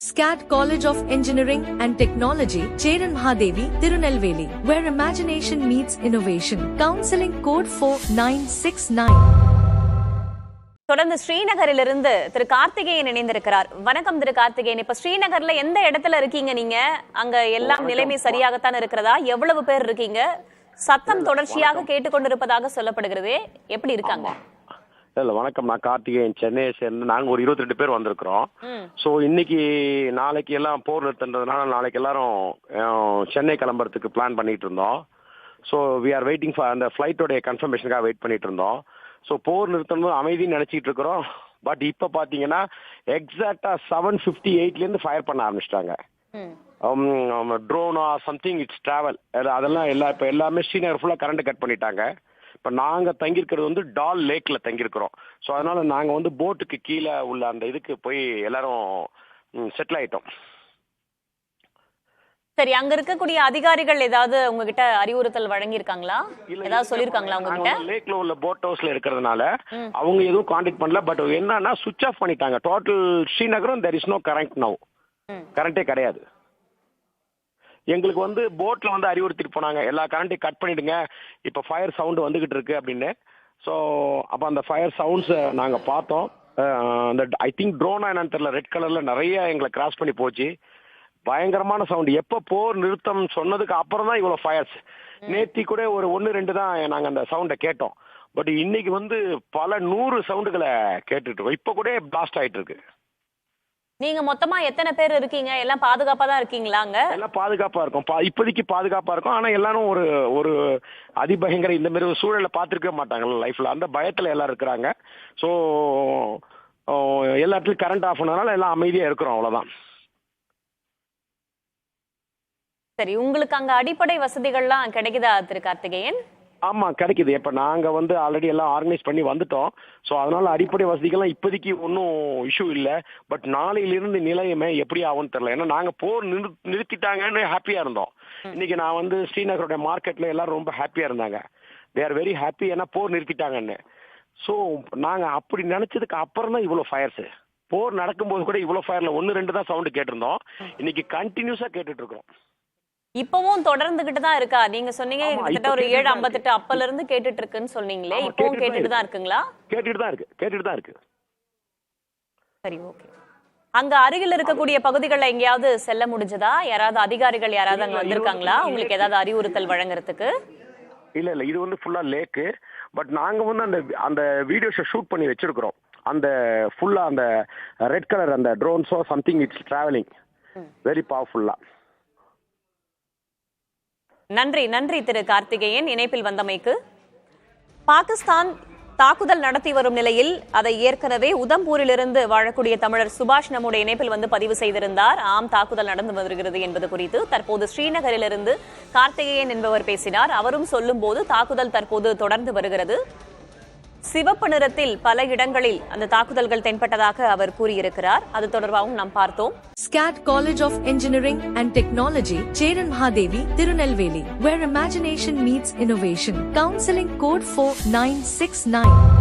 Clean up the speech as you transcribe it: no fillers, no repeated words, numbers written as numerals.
SCAT College of Engineering and Technology, Cheran Mahadevi, Tirunelveli, where imagination meets innovation. Counseling code 4969. தொடர்ந்து ஸ்ரீநகரிலிருந்து திரு கார்த்திகேயன் இணைந்திருக்கிறார். வணக்கம் திரு கார்த்திகேயன். இப்ப ஸ்ரீநகர்ல எந்த இடத்துல இருக்கீங்க நீங்க? அங்க எல்லாம் நிலைமை சரியாகத்தான் இருக்கிறதா? எவ்வளவு பேர் இருக்கீங்க? சத்தம் தொடர்ச்சியாக கேட்டுக்கொண்டிருப்பதாக சொல்லப்படுகிறது. எப்படி இருக்காங்க? இல்ல வணக்கம், நான் கார்த்திகேயன், சென்னையை சேர்ந்து நாங்க ஒரு 22 பேர் வந்திருக்கிறோம். ஸோ இன்னைக்கு நாளைக்கு எல்லாம் போர் நிறுத்தன்றதுனால நாளைக்கு எல்லாரும் சென்னை கிளம்புறதுக்கு பிளான் பண்ணிட்டு இருந்தோம். So we are waiting for அந்த ஃபிளைட்டோடைய கன்ஃபர்மேஷனுக்காக வெயிட் பண்ணிட்டு இருந்தோம். ஸோ போர் நிறுத்தம் அமைதின்னு நினைச்சிட்டு இருக்கிறோம். பட் இப்ப பாத்தீங்கன்னா எக்ஸாக்டா 7:58 ஃபயர் பண்ண ஆரம்பிச்சிட்டாங்க. ட்ரோனா சம்திங் இட்ஸ் டிராவல் அதெல்லாம் இப்ப எல்லாமே ஸ்ரீநகர் ஃபுல்லா கரண்ட் கட் பண்ணிட்டாங்க. இப்ப நாங்க தங்கியிருக்கிறது டால் லேக்ல தங்கியிருக்கிறோம். ஸோ அதனால நாங்க போட்டுக்கு கீழே உள்ள அந்த இதுக்கு போய் எல்லாரும் செட்டில் ஆயிட்டோம். சரி, அங்க இருக்கக்கூடிய அதிகாரிகள் ஏதாவது உங்ககிட்ட அறிவுறுத்தல் வழங்கியிருக்காங்களா? ஏதாவது சொல்லிருக்காங்களா உங்ககிட்ட? லேக்ல உள்ள போட் ஹவுஸ்ல இருக்கிறதுனால அவங்க எதுவும் கான்டாக்ட் பண்ணல. பட் என்னன்னா சுவிட்ச் ஆஃப் பண்ணிட்டாங்க டோட்டல் ஸ்ரீநகரும். There is no current now. கரண்டே கிடையாது. எங்களுக்கு போட்ல அறிவுறுத்திட்டு போனாங்க, எல்லா கரண்ட்டையும் கட் பண்ணிடுங்க, இப்ப ஃபயர் சவுண்ட் வந்துகிட்டு இருக்கு அப்படின்னு. ஸோ அப்ப அந்த ஃபயர் சவுண்ட்ஸ் நாங்க பார்த்தோம். அந்த ஐ திங்க் ட்ரோனா என்னன்னு தெரியல, ரெட் கலர்ல நிறைய எங்களை கிராஸ் பண்ணி போச்சு. பயங்கரமான சவுண்ட். எப்ப போர் நிறுத்தம் சொன்னதுக்கு அப்புறம் தான் இவ்வளவு ஃபயர்ஸ். நேத்தி கூட ஒரு 1-2 தான் நாங்க அந்த சவுண்டை கேட்டோம். பட் இன்னைக்கு பல 100 சவுண்டுகளை கேட்டுட்டு இருக்கோம். இப்ப கூட பிளாஸ்ட் ஆயிட்டு இருக்கு. நீங்க மொத்தமா எத்தனை பேர் இருக்கீங்க? எல்லாம் பாதுகாப்பா தான் இருக்கீங்களா? எல்லாம் பாதுகாப்பா இருக்கும். இப்போதைக்கு பாதுகாப்பா இருக்கும். ஆனா எல்லாரும் ஒரு ஒரு அதிபயங்கர இந்த மாதிரி ஒரு சூழலை பார்த்திருக்க மாட்டாங்கல்ல லைஃப்ல. அந்த பயத்துல எல்லாம் இருக்கிறாங்க. ஸோ எல்லா இடத்துலயும் கரண்ட் ஆஃப் பண்ணதுனால எல்லாம் அமைதியா இருக்கிறோம், அவ்வளவுதான். சரி, உங்களுக்கு அங்க அடிப்படை வசதிகள்லாம் கிடைக்குதா திரு கார்த்திகேயன்? ஆமா, கிடைக்குது. இப்ப நாங்க ஆல்ரெடி எல்லாம் ஆர்கனைஸ் பண்ணி வந்துட்டோம். ஸோ அதனால அடிப்படை வசதிகள்லாம் இப்போதைக்கு ஒன்றும் இஷ்யூ இல்லை. பட் நாளையிலிருந்து நிலையமே எப்படி ஆகும்னு தெரியல. ஏன்னா நாங்க போர் நிறுத்திட்டாங்கன்னு ஹாப்பியா இருந்தோம். இன்னைக்கு நான் ஸ்ரீநகருடைய மார்க்கெட்ல எல்லாரும் ரொம்ப ஹாப்பியா இருந்தாங்க. தே ஆர் வெரி ஹாப்பி, ஏன்னா போர் நிறுத்திட்டாங்கன்னு. ஸோ நாங்க அப்படி நினைச்சதுக்கு அப்புறம் தான் இவ்வளவு ஃபயர்ஸ். போர் நடக்கும்போது கூட இவ்வளவு ஃபயர்ல 1-2 தான் சவுண்ட் கேட்டிருந்தோம். இன்னைக்கு கண்டினியூஸா கேட்டுட்டு இருக்கோம். இப்பவும் தொடர்ந்துகிட்டு தான் இருக்கா? நீங்க சொன்னீங்க கிட்டத்தட்ட ஒரு 7:58 அப்பல இருந்து கேட்டுட்டு இருக்குன்னு சொன்னீங்களே, இப்பவும் கேட்டுட்டு தான் இருக்குங்களா? கேட்டுட்டு தான் இருக்கு. சரி, ஓகே. அங்க அருகில் இருக்கக்கூடிய பகுதிகளில் எங்கேயாவது செல்ல முடிஞ்சதா? யாராவது அதிகாரிகள் யாராவது அங்க வந்திருக்காங்களா உங்களுக்கு ஏதாவது அறிவுறுத்தல் வழங்குறதுக்கு? இல்ல இது ஃபுல்லா லேக்கு. பட் நாங்க அந்த வீடியோஸை ஷூட் பண்ணி வச்சிருக்கிறோம். அந்த ஃபுல்லா அந்த ரெட் கலர் அந்த ட்ரோன்ஸோ சம்திங் இட்ஸ் டிராவலிங் வெரி பவர்ஃபுல்லா. நன்றி திரு கார்த்திகேயன் இணைப்பில் வந்தமைக்கு. பாகிஸ்தான் தாக்குதல் நடத்தி வரும் நிலையில் அதை ஏற்கனவே உதம்பூரிலிருந்து வாழக்கூடிய தமிழர் சுபாஷ் நம்முடைய இணைப்பில் பதிவு செய்திருந்தார். ஆம், தாக்குதல் நடந்து வருகிறது என்பது குறித்து. தற்போது ஸ்ரீநகரிலிருந்து கார்த்திகேயன் என்பவர் பேசினார். அவரும் சொல்லும் போது தாக்குதல் தற்போது தொடர்ந்து வருகிறது. சிவப்பு நிறத்தில் பல இடங்களில் அந்த தாக்குதல்கள் தென்பட்டதாக அவர் கூறியிருக்கிறார். அது தொடர்பாகவும் நாம் பார்த்தோம். SCAT College of Engineering and Technology, Cheran Mahadevi, Tirunelveli, where imagination meets innovation. Counseling code 4969.